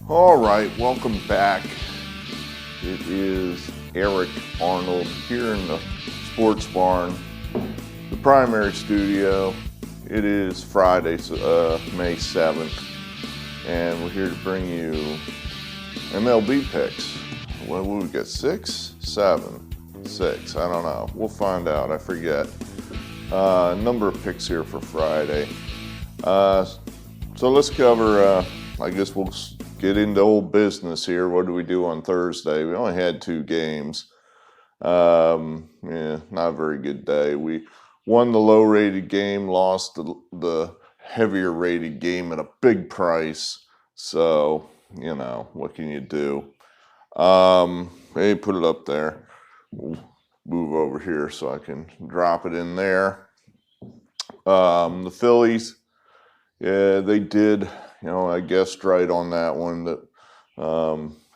All right, welcome back. It is Eric Arnold here in the Sports Barn, the primary studio. It is Friday, May 7th, and we're here to bring you MLB picks. What we got? 6, 7, 6. I don't know. We'll find out. I forget. Number of picks here for Friday. So let's cover. I guess we'll get into old business here. What do we do on Thursday? We only had 2 games. Not a very good day. We won the low-rated game, lost the heavier-rated game at a big price. So, what can you do? Hey, put it up there. We'll move over here so I can drop it in there. The Phillies, yeah, they did, I guessed right on that one that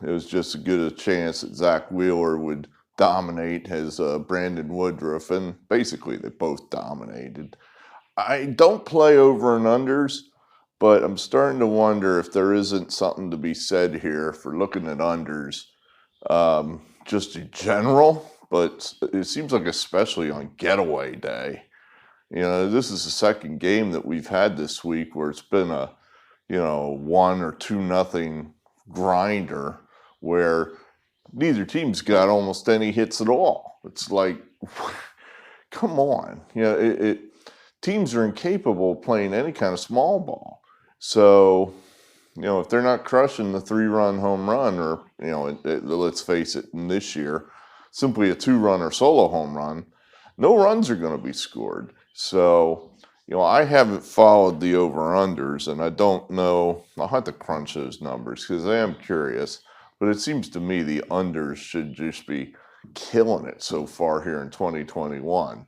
it was just as good a chance that Zach Wheeler would dominate as Brandon Woodruff, and basically they both dominated. I don't play over and unders, but I'm starting to wonder if there isn't something to be said here for looking at unders, just in general, but it seems like especially on getaway day. This is the second game that we've had this week where it's been a, 1 or 2-0 grinder where neither team's got almost any hits at all. It's like, come on. Teams are incapable of playing any kind of small ball. So, if they're not crushing the 3-run home run or, let's face it, in this year, simply a 2-run or solo home run, no runs are going to be scored. So, I haven't followed the over-unders, and I don't know. I'll have to crunch those numbers because I am curious. But it seems to me the unders should just be killing it so far here in 2021.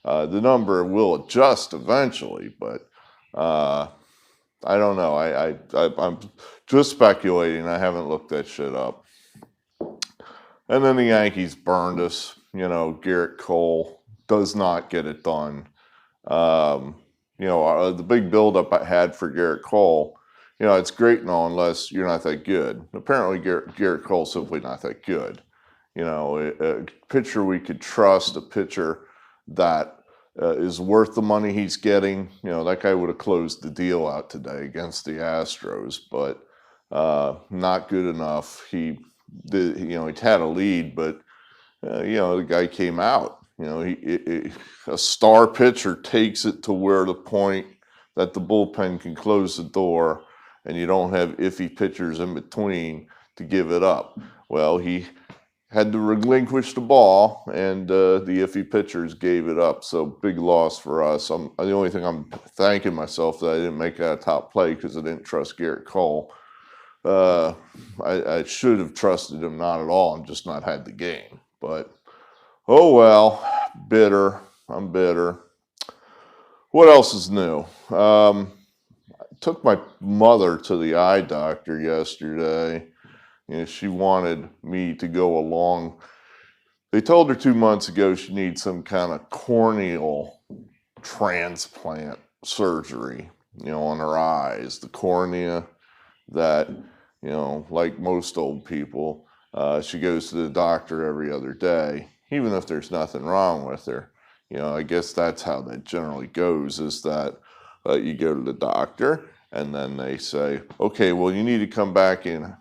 The number will adjust eventually, but I don't know. I'm just speculating. I haven't looked that shit up. And then the Yankees burned us. Garrett Cole does not get it done. The big buildup I had for Garrett Cole, it's great and all unless you're not that good. Apparently, Garrett Cole's simply not that good. A pitcher we could trust, a pitcher that is worth the money he's getting. That guy would have closed the deal out today against the Astros, but not good enough. He had a lead, but the guy came out. A star pitcher takes it to where the point that the bullpen can close the door and you don't have iffy pitchers in between to give it up. Well, he had to relinquish the ball, and the iffy pitchers gave it up. So big loss for us. The only thing I'm thanking myself that I didn't make that a top play because I didn't trust Garrett Cole. I should have trusted him not at all and just not had the game. But oh well, bitter. I'm bitter. What else is new? I took my mother to the eye doctor yesterday. She wanted me to go along. They told her 2 months ago she needs some kind of corneal transplant surgery, on her eyes. The cornea that, like most old people, she goes to the doctor every other day, even if there's nothing wrong with her. I guess that's how that generally goes, is that you go to the doctor and then they say, okay, well, you need to come back in,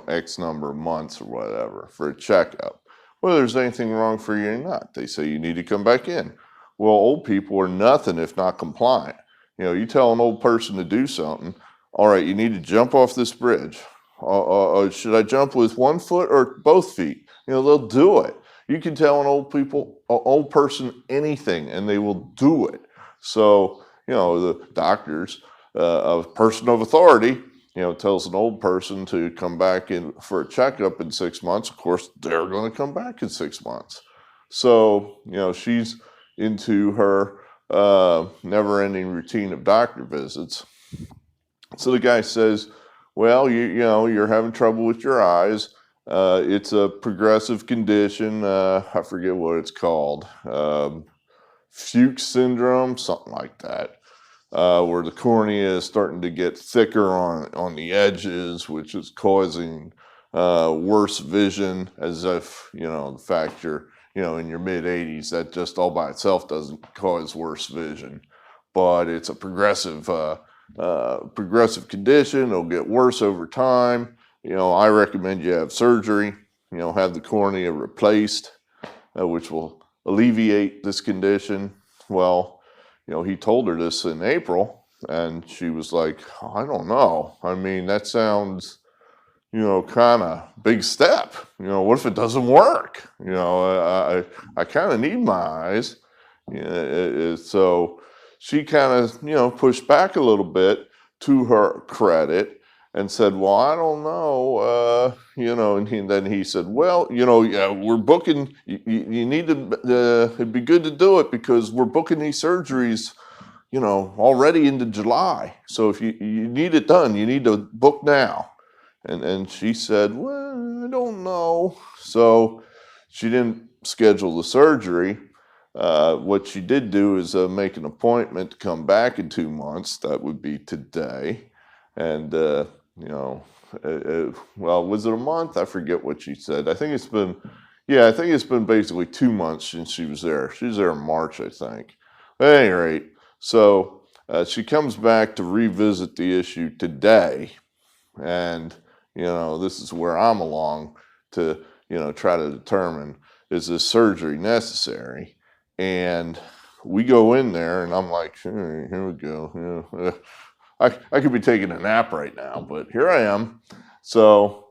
X number of months or whatever for a checkup. Whether there's anything wrong for you or not, they say you need to come back in. Well, old people are nothing if not compliant. You tell an old person to do something, all right, you need to jump off this bridge. Should I jump with 1 foot or both feet? They'll do it. You can tell an old person anything, and they will do it. So, the doctors, a person of authority, tells an old person to come back in for a checkup in 6 months. Of course, they're going to come back in 6 months. So, she's into her never-ending routine of doctor visits. So the guy says, well, you're having trouble with your eyes. It's a progressive condition. I forget what it's called. Fuchs syndrome, something like that. where the cornea is starting to get thicker on the edges, which is causing worse vision, as if, the fact you're, in your mid 80s, that just all by itself doesn't cause worse vision. But it's a progressive condition. It'll get worse over time. I recommend you have surgery, have the cornea replaced, which will alleviate this condition. Well, he told her this in April, and she was like, I don't know. I mean, that sounds, kind of big step. What if it doesn't work? I kind of need my eyes. So she kind of, pushed back a little bit, to her credit, and said, well, I don't know, and then he said, well, yeah, we're booking, you need to, it'd be good to do it because we're booking these surgeries, already into July. So if you need it done, you need to book now. And she said, well, I don't know. So she didn't schedule the surgery. What she did do is make an appointment to come back in 2 months. That would be today. And, well, was it a month? I forget what she said. I think it's been basically 2 months since she was there. She was there in March, I think. At any rate, so she comes back to revisit the issue today. And, this is where I'm along to, try to determine, is this surgery necessary? And we go in there, and I'm like, here we go. I could be taking a nap right now, but here I am. So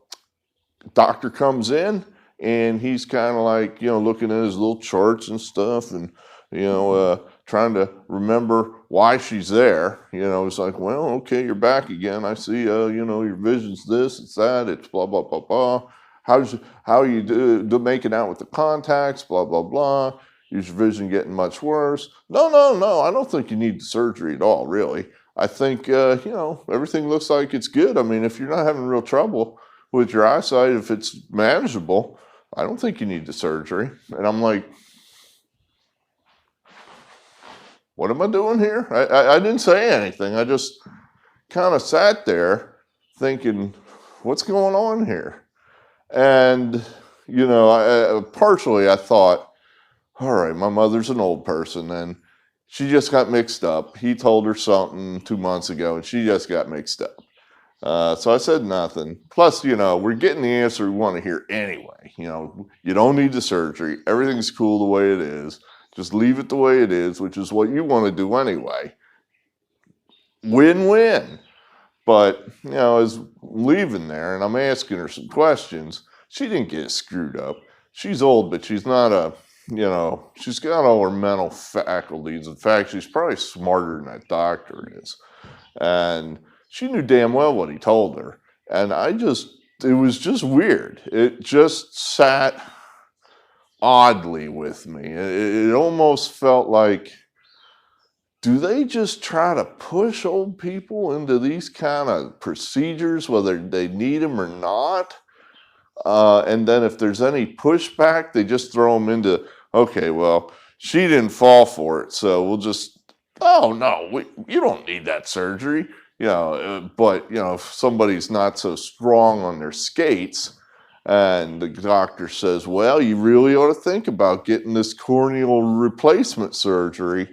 doctor comes in, and he's kind of like, looking at his little charts and stuff, and, trying to remember why she's there. It's like, well, okay, you're back again. I see, your vision's this, it's that, it's blah, blah, blah, blah. How you do making out with the contacts, blah, blah, blah. Is your vision getting much worse? No, I don't think you need the surgery at all, really. I think, everything looks like it's good. I mean, if you're not having real trouble with your eyesight, if it's manageable, I don't think you need the surgery. And I'm like, what am I doing here? I didn't say anything. I just kind of sat there thinking, what's going on here? And, partially I thought, all right, my mother's an old person, and she just got mixed up. He told her something 2 months ago, and she just got mixed up. So I said nothing. Plus, we're getting the answer we want to hear anyway. You don't need the surgery. Everything's cool the way it is. Just leave it the way it is, which is what you want to do anyway. Win-win. But, as I'm leaving there, and I'm asking her some questions, she didn't get screwed up. She's old, but she's not she's got all her mental faculties. In fact, she's probably smarter than that doctor is. And she knew damn well what he told her. And it was just weird. It just sat oddly with me. It almost felt like, do they just try to push old people into these kind of procedures, whether they need them or not? And then if there's any pushback, they just throw them into, okay, well, she didn't fall for it, so we'll just, oh, no, you don't need that surgery. But, if somebody's not so strong on their skates, and the doctor says, well, you really ought to think about getting this corneal replacement surgery.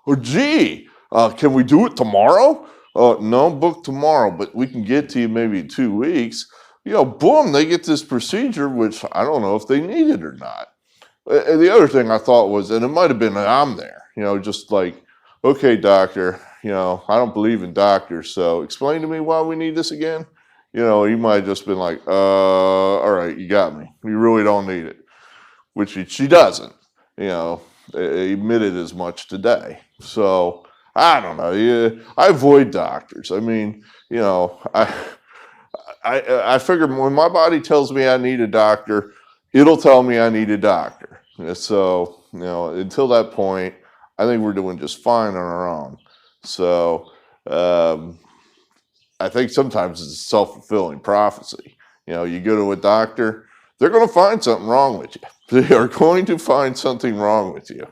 Or, gee, can we do it tomorrow? No, book tomorrow, but we can get to you maybe in 2 weeks. Boom, they get this procedure, which I don't know if they need it or not. And the other thing I thought was, and it might have been that I'm there, just like, okay, doctor, I don't believe in doctors, so explain to me why we need this again. He might have just been like, all right, you got me. You really don't need it, which she doesn't, admitted as much today. So I don't know. Yeah, I avoid doctors. I mean, I figure when my body tells me I need a doctor, it'll tell me I need a doctor. So, until that point, I think we're doing just fine on our own. So, I think sometimes it's a self-fulfilling prophecy. You go to a doctor, they're going to find something wrong with you. They are going to find something wrong with you.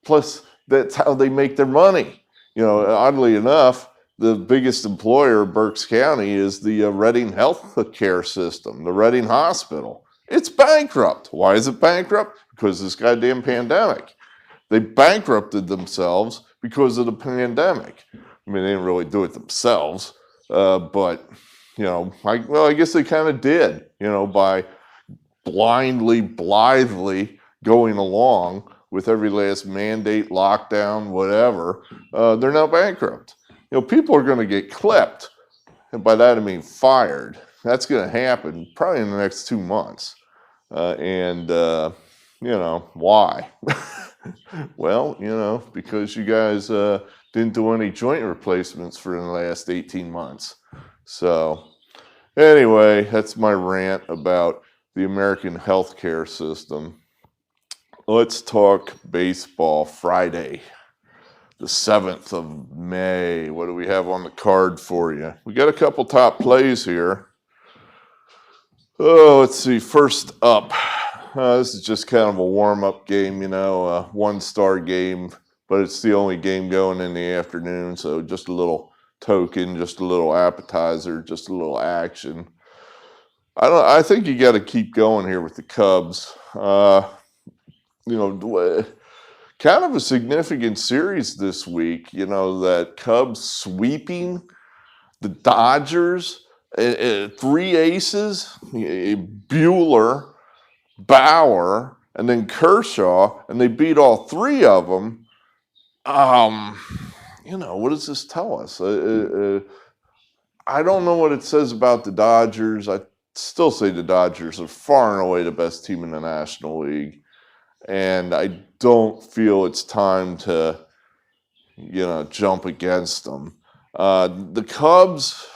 Plus, that's how they make their money. Oddly enough, the biggest employer of Berks County is the Reading Health Care System, the Reading Hospital. It's bankrupt. Why is it bankrupt? Because of this goddamn pandemic. They bankrupted themselves because of the pandemic. I mean, they didn't really do it themselves, but I guess they kind of did, by blithely going along with every last mandate, lockdown, whatever. They're now bankrupt. People are going to get clipped, and by that I mean fired. That's going to happen probably in the next 2 months. Why? Well, because you guys didn't do any joint replacements for the last 18 months. So anyway, that's my rant about the American healthcare system. Let's talk baseball. Friday, the 7th of May. What do we have on the card for you? We got a couple top plays here. Oh, let's see. First up, this is just kind of a warm-up game, a one-star game, but it's the only game going in the afternoon, so just a little token, just a little appetizer, just a little action. I think you got to keep going here with the Cubs. Kind of a significant series this week, that Cubs sweeping the Dodgers, 3 aces, Bueller, Bauer, and then Kershaw, and they beat all 3 of them. What does this tell us? I don't know what it says about the Dodgers. I still say the Dodgers are far and away the best team in the National League. And I don't feel it's time to, jump against them. The Cubs,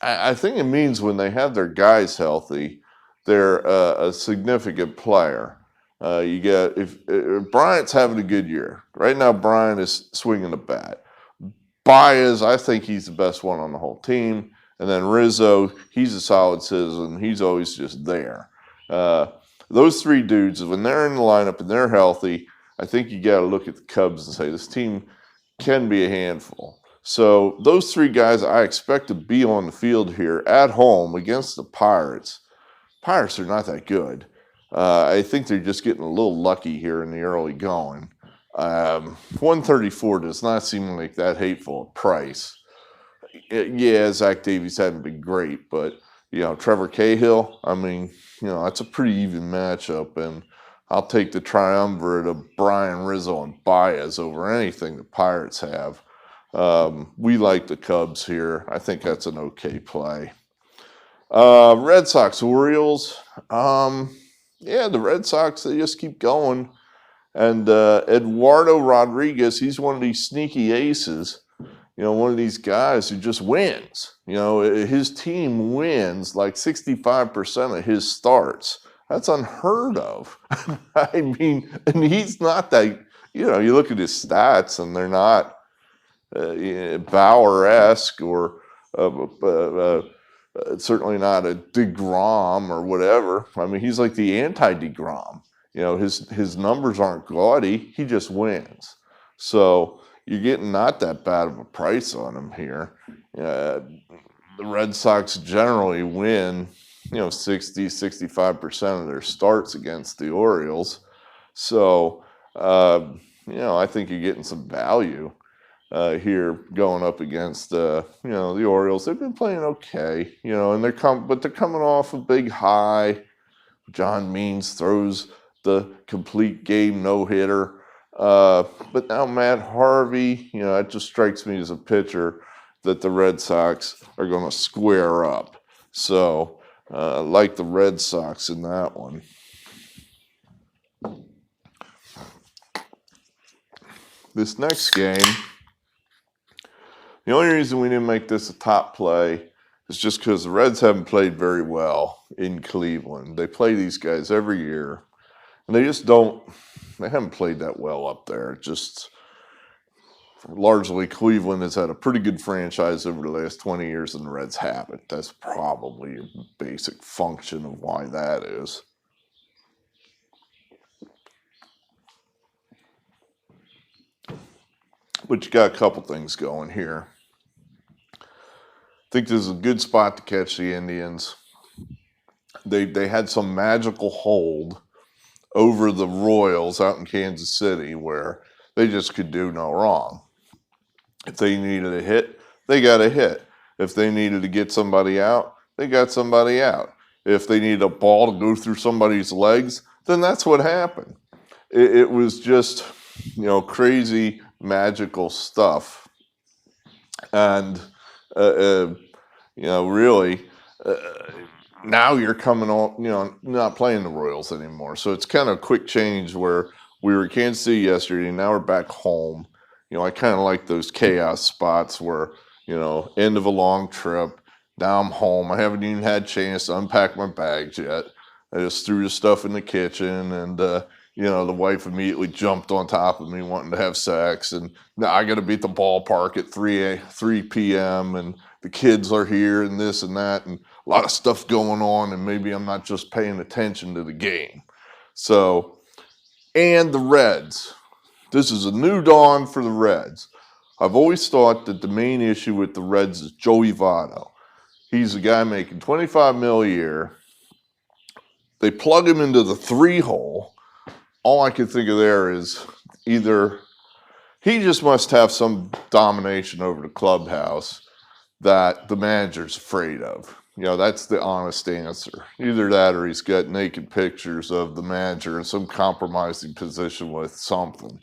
I think it means when they have their guys healthy, they're a significant player. If Bryant's having a good year. Right now, Bryant is swinging the bat. Baez, I think he's the best one on the whole team. And then Rizzo, he's a solid citizen. He's always just there. Those 3 dudes, when they're in the lineup and they're healthy, I think you got to look at the Cubs and say this team can be a handful. So those 3 guys I expect to be on the field here at home against the Pirates. Pirates are not that good. I think they're just getting a little lucky here in the early going. 134 does not seem like that hateful a price. Yeah, Zach Davies hadn't been great, but Trevor Cahill, that's a pretty even matchup, and I'll take the triumvirate of Brian, Rizzo, and Baez over anything the Pirates have. We like the Cubs here. I think that's an okay play. Red Sox, Orioles. The Red Sox, they just keep going. And Eduardo Rodriguez, he's one of these sneaky aces. One of these guys who just wins. His team wins like 65% of his starts. That's unheard of. And he's not that, you look at his stats and they're not Bauer-esque or certainly not a DeGrom or whatever. He's like the anti-DeGrom. His numbers aren't gaudy. He just wins. So you're getting not that bad of a price on him here. The Red Sox generally win, 60-65% of their starts against the Orioles. So, I think you're getting some value here going up against, the Orioles. They've been playing okay, and they're coming off a big high. John Means throws the complete game no-hitter. But now Matt Harvey, it just strikes me as a pitcher that the Red Sox are going to square up. So, like the Red Sox in that one. This next game, the only reason we didn't make this a top play is just because the Reds haven't played very well in Cleveland. They play these guys every year, and they haven't played that well up there. Just largely Cleveland has had a pretty good franchise over the last 20 years, and the Reds haven't. That's probably a basic function of why that is. but you got a couple things going here. I think this is a good spot to catch the Indians. They had some magical hold over the Royals out in Kansas City where they just could do no wrong. If they needed a hit, they got a hit. If they needed to get somebody out, they got somebody out. If they needed a ball to go through somebody's legs, then that's what happened. It was just, crazy, magical stuff. And, really, now you're coming on, not playing the Royals anymore. So it's kind of a quick change where we were in Kansas City yesterday, and now we're back home. I kind of like those chaos spots where, end of a long trip. Now I'm home. I haven't even had a chance to unpack my bags yet. I just threw the stuff in the kitchen, and, the wife immediately jumped on top of me wanting to have sex. And now I got to be at the ballpark at 3 p.m. and the kids are here and this and that, and a lot of stuff going on, and maybe I'm not just paying attention to the game. So, and the Reds. This is a new dawn for the Reds. I've always thought that the main issue with the Reds is Joey Votto. He's a guy making $25 million a year. They plug him into the 3-hole. All I can think of there is either he just must have some domination over the clubhouse that the manager's afraid of. That's the honest answer. Either that or he's got naked pictures of the manager in some compromising position with something.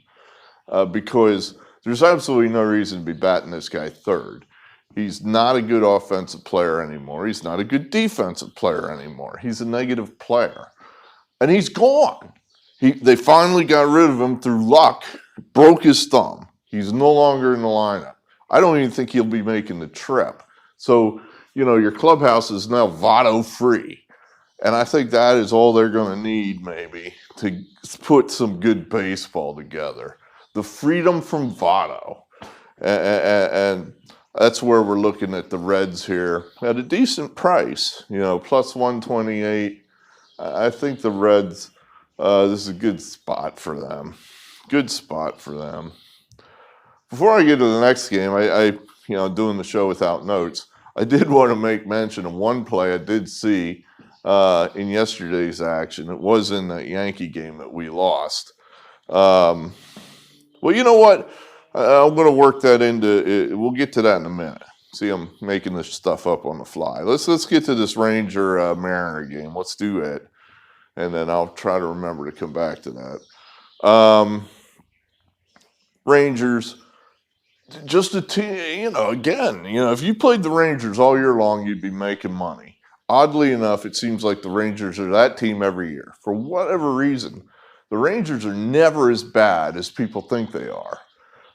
Because there's absolutely no reason to be batting this guy third. He's not a good offensive player anymore. He's not a good defensive player anymore. He's a negative player. And he's gone. They finally got rid of him through luck. Broke his thumb. He's no longer in the lineup. I don't even think he'll be making the trip. So, your clubhouse is now Votto free. And I think that is all they're going to need, maybe, to put some good baseball together. The freedom from Votto. And that's where we're looking at the Reds here at a decent price, plus 128. I think the Reds, this is a good spot for them. Good spot for them. Before I get to the next game, I doing the show without notes, I did want to make mention of one play I did see in yesterday's action. It was in that Yankee game that we lost. Well, you know what? I'm going to work that into it. We'll get to that in a minute. See, I'm making this stuff up on the fly. Let's get to this Ranger Mariner game. Let's do it. And then I'll try to remember to come back to that. Rangers, just a team, again, if you played the Rangers all year long, you'd be making money. Oddly enough, it seems like the Rangers are that team every year. For whatever reason, the Rangers are never as bad as people think they are.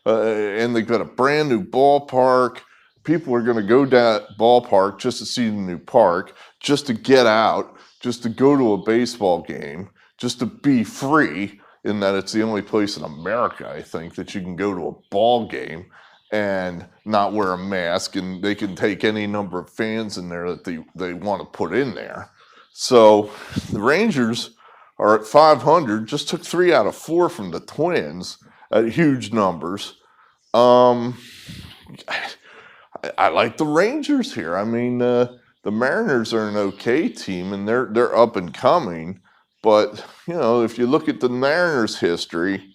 And they've got a brand new ballpark. People are going to go down ballpark just to see the new park, just to get out, just to go to a baseball game, just to be free, in that it's the only place in America, I think, that you can go to a ball game and not wear a mask, and they can take any number of fans in there that they want to put in there. So the Rangers are at 500, just took 3 out of 4 from the Twins at huge numbers. I like the Rangers here. I mean, the Mariners are an okay team, and they're up and coming. But, if you look at the Mariners' history,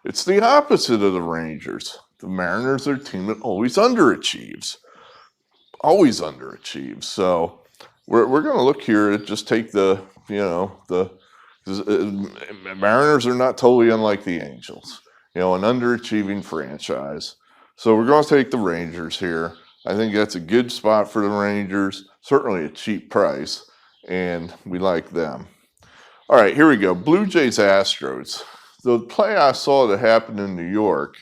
it's the opposite of the Rangers. The Mariners are a team that always underachieves. Always underachieves. So we're going to look here at just take the Mariners are not totally unlike the Angels. An underachieving franchise. So we're going to take the Rangers here. I think that's a good spot for the Rangers. Certainly a cheap price, and we like them. All right, here we go. Blue Jays Astros. The play I saw that happened in New York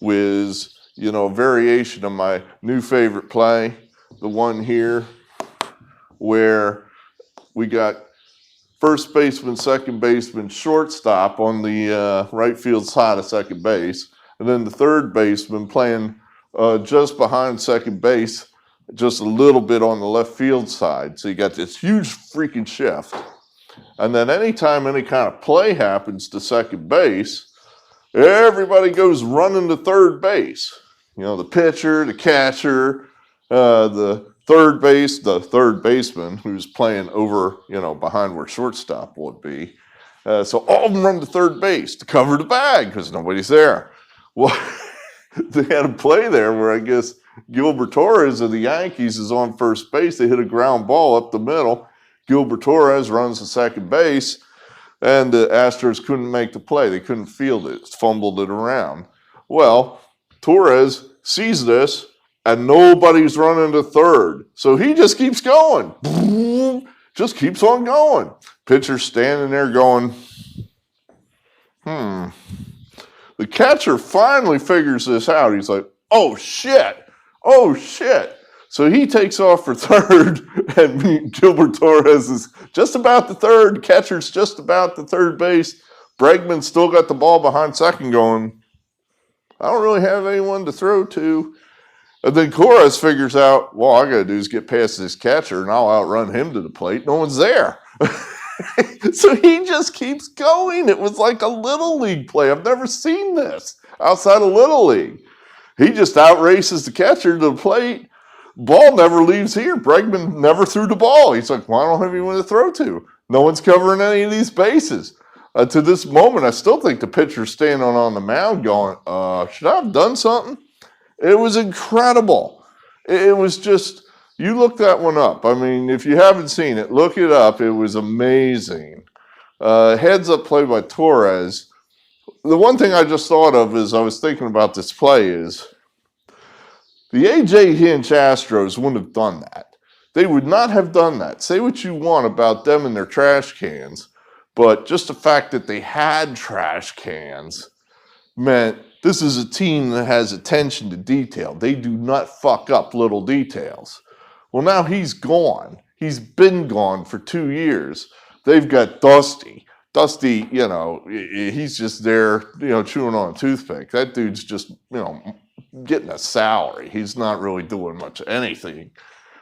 was, a variation of my new favorite play. The one here where we got first baseman, second baseman, shortstop on the right field side of second base, and then the third baseman playing just behind second base, just a little bit on the left field side. So you got this huge freaking shift. And then anytime any kind of play happens to second base, Everybody goes running to third base. You know, the pitcher, the catcher, the third baseman who's playing over, behind where shortstop would be. So all of them run to third base to cover the bag because nobody's there. Well, they had a play there where I guess Gilbert Torres of the Yankees is on first base. They hit a ground ball up the middle. Gilbert Torres runs to second base, and the Astros couldn't make the play. They couldn't field it, fumbled it around. Well, Torres sees this, and nobody's running to third. So he just keeps going. Just keeps on going. Pitcher's standing there going, The catcher finally figures this out. He's like, oh, shit. So he takes off for third, and Gilbert Torres is just about the third. Catcher's just about the third base. Bregman's still got the ball behind second going, I don't really have anyone to throw to. And then Torres figures out, well, all I got to do is get past this catcher, and I'll outrun him to the plate. No one's there. So he just keeps going. It was like a Little League play. I've never seen this outside of Little League. He just outraces the catcher to the plate. Ball never leaves here. Bregman never threw the ball. He's like, well, I don't have anyone to throw to. No one's covering any of these bases. To this moment, I still think the pitcher's standing on the mound going, should I have done something? It was incredible. It was just, you look that one up. I mean, if you haven't seen it, look it up. It was amazing. Heads up play by Torres. The one thing I just thought of as I was thinking about this play is the A.J. Hinch Astros wouldn't have done that. They would not have done that. Say what you want about them and their trash cans, but just the fact that they had trash cans meant this is a team that has attention to detail. They do not fuck up little details. Well, now he's gone. He's been gone for 2 years. They've got Dusty. Dusty, he's just there, chewing on a toothpick. That dude's just, getting a salary. He's not really doing much of anything.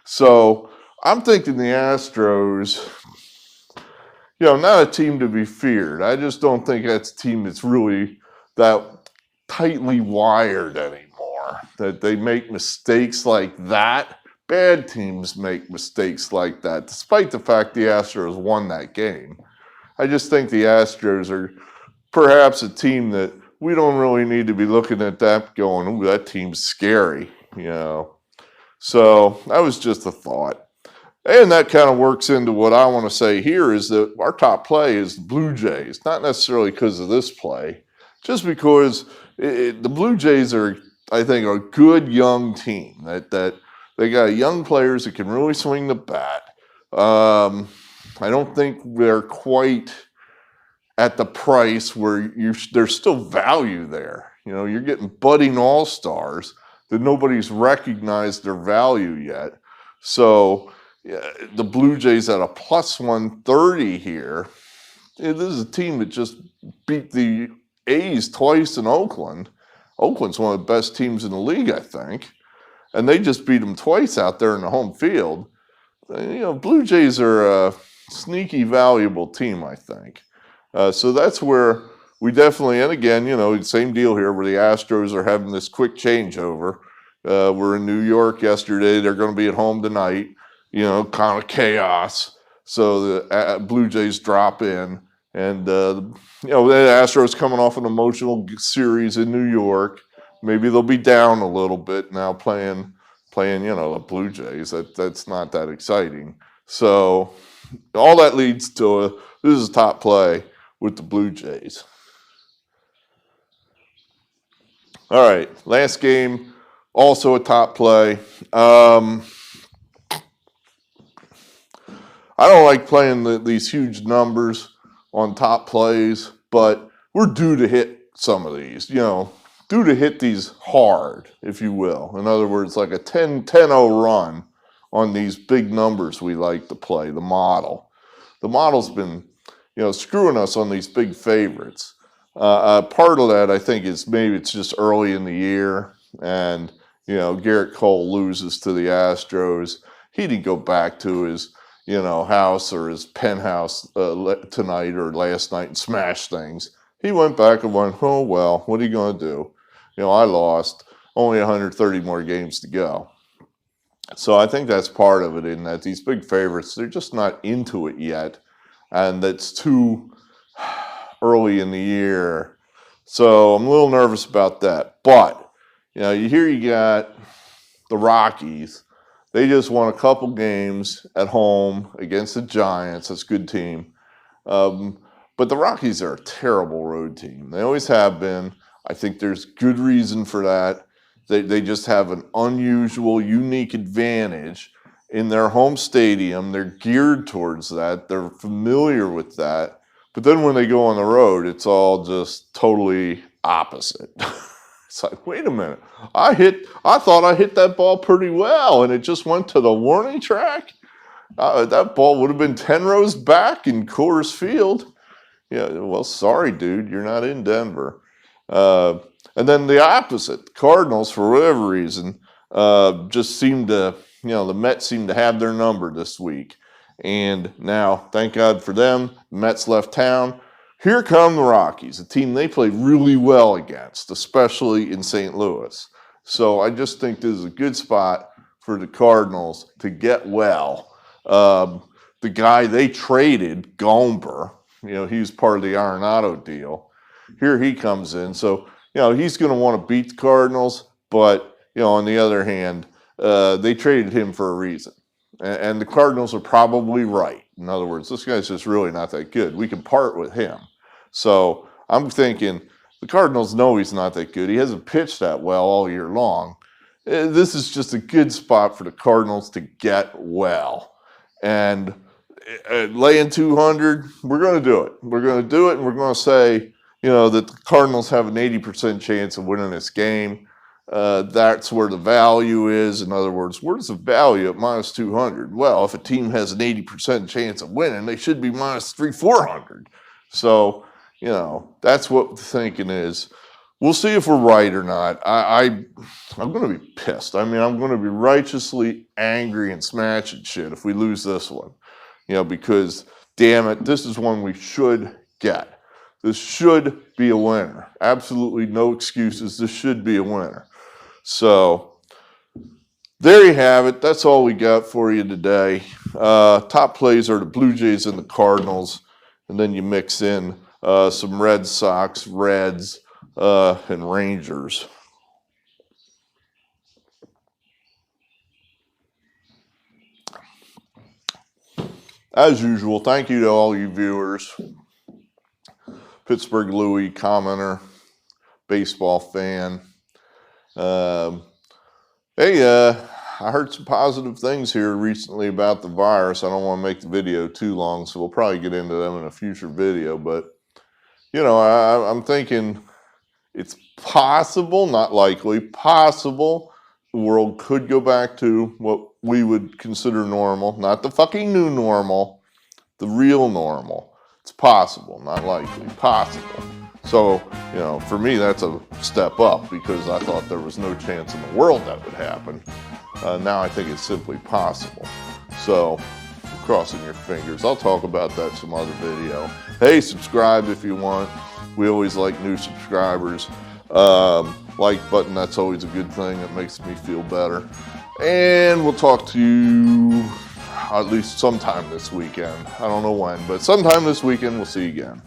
So I'm thinking the Astros, not a team to be feared. I just don't think that's a team that's really that tightly wired anymore, that they make mistakes like that. Bad teams make mistakes like that, despite the fact the Astros won that game. I just think the Astros are perhaps a team that we don't really need to be looking at that going, ooh, that team's scary, So that was just a thought. And that kind of works into what I want to say here is that our top play is the Blue Jays, not necessarily because of this play, just because the Blue Jays are, I think, a good young team that they got young players that can really swing the bat. I don't think they're quite at the price where there's still value there. You're getting budding all-stars that nobody's recognized their value yet. So the Blue Jays at a plus 130 here. This is a team that just beat the A's twice in Oakland. Oakland's one of the best teams in the league, I think. And they just beat them twice out there in the home field. Blue Jays are a sneaky, valuable team, I think. So that's where we definitely, and again, same deal here where the Astros are having this quick changeover. We're in New York yesterday. They're going to be at home tonight, kind of chaos. So the Blue Jays drop in. And, the Astros coming off an emotional series in New York. Maybe they'll be down a little bit now playing, the Blue Jays. That's not that exciting. So all that leads to this is a top play with the Blue Jays. All right, last game, also a top play. I don't like playing these huge numbers on top plays, but we're due to hit some of these, due to hit these hard, if you will. In other words, like a 10-0 run on these big numbers we like to play, the model. The model's been, screwing us on these big favorites. Part of that, I think, is maybe it's just early in the year, and, Garrett Cole loses to the Astros. He didn't go back to his, house or his penthouse tonight or last night and smash things. He went back and went, oh, well, what are you going to do? I lost. Only 130 more games to go. So I think that's part of it, in that these big favorites, they're just not into it yet. And that's too early in the year. So I'm a little nervous about that. But, you got the Rockies. They just won a couple games at home against the Giants. That's a good team. But the Rockies are a terrible road team. They always have been. I think there's good reason for that. They just have an unusual, unique advantage in their home stadium. They're geared towards that. They're familiar with that. But then when they go on the road, it's all just totally opposite. It's like, wait a minute. I thought I hit that ball pretty well, and it just went to the warning track. That ball would have been 10 rows back in Coors Field. Yeah, well, sorry, dude, you're not in Denver. And then the opposite, Cardinals, for whatever reason, just seemed to, the Mets seemed to have their number this week. And now, thank God for them, the Mets left town. Here come the Rockies, a team they played really well against, especially in St. Louis. So I just think this is a good spot for the Cardinals to get well. The guy they traded, Gomber, he was part of the Arenado deal. Here he comes in. So, he's going to want to beat the Cardinals. But, on the other hand, they traded him for a reason. And the Cardinals are probably right. In other words, this guy's just really not that good. We can part with him. So I'm thinking the Cardinals know he's not that good. He hasn't pitched that well all year long. This is just a good spot for the Cardinals to get well. And laying 200, we're going to do it. We're going to do it, and we're going to say, that the Cardinals have an 80% chance of winning this game. That's where the value is. In other words, where's the value at minus 200? Well, if a team has an 80% chance of winning, they should be minus 400. So, that's what the thinking is. We'll see if we're right or not. I'm going to be pissed. I'm going to be righteously angry and smashing shit if we lose this one. Because, damn it, this is one we should get. This should be a winner. Absolutely no excuses. This should be a winner. So, there you have it. That's all we got for you today. Top plays are the Blue Jays and the Cardinals. And then you mix in some Red Sox, Reds, and Rangers. As usual, thank you to all you viewers. Pittsburgh Louie, commenter, baseball fan. I heard some positive things here recently about the virus. I don't want to make the video too long, so we'll probably get into them in a future video. But, I'm thinking it's possible, not likely, possible the world could go back to what we would consider normal. Not the fucking new normal, the real normal. It's possible, not likely, possible. So, for me, that's a step up because I thought there was no chance in the world that would happen. Now I think it's simply possible. So, crossing your fingers. I'll talk about that some other video. Hey, subscribe if you want. We always like new subscribers. Like button, that's always a good thing. It makes me feel better. And we'll talk to you at least sometime this weekend. I don't know when, but sometime this weekend we'll see you again.